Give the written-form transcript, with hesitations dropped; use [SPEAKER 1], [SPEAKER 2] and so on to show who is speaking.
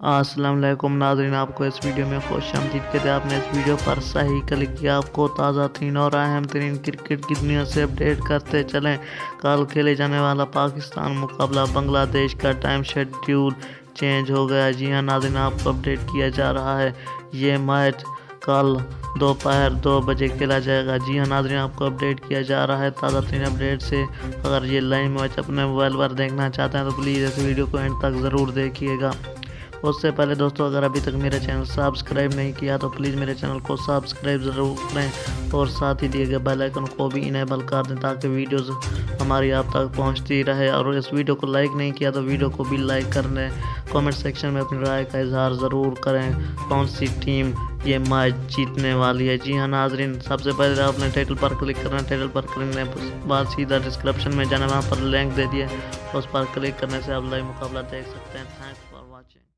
[SPEAKER 1] السلام علیکم ناظرین، آپ کو اس ویڈیو میں خوش آمدید کہتے ہیں۔ آپ نے اس ویڈیو پر صحیح کلک کیا، آپ کو تازہ ترین اور اہم ترین کرکٹ کی دنیا سے اپڈیٹ کرتے چلیں۔ کل کھیلے جانے والا پاکستان مقابلہ بنگلہ دیش کا ٹائم شیڈیول چینج ہو گیا۔ جی ہاں ناظرین، آپ کو اپڈیٹ کیا جا رہا ہے، یہ میچ کل دوپہر 2 بجے کھیلا جائے گا۔ جی ہاں ناظرین، آپ کو اپڈیٹ کیا جا رہا ہے تازہ ترین اپڈیٹ سے۔ اگر یہ لائیو میچ اپنے موبائل پر دیکھنا چاہتے ہیں تو پلیز اس ویڈیو کو اینڈ تک ضرور دیکھیے گا۔ اس سے پہلے دوستو، اگر ابھی تک میرا چینل سبسکرائب نہیں کیا تو پلیز میرے چینل کو سبسکرائب ضرور کریں اور ساتھ ہی دیے گئے بیل آئیکن کو بھی انیبل کر دیں تاکہ ویڈیوز ہماری آپ تک پہنچتی رہے۔ اور اس ویڈیو کو لائک نہیں کیا تو ویڈیو کو بھی لائک کر دیں۔ کامنٹ سیکشن میں اپنی رائے کا اظہار ضرور کریں کون سی ٹیم یہ میچ جیتنے والی ہے۔ جی ہاں ناظرین، سب سے پہلے آپ نے ٹائٹل پر کلک کرنا ہے۔ ٹائٹل پر کرنے کے بعد سیدھا ڈسکرپشن میں جانا، وہاں پر لنک دے دیا، اس پر کلک کرنے سے آپ لائیو مقابلہ دیکھ سکتے ہیں۔ Thanks for watching.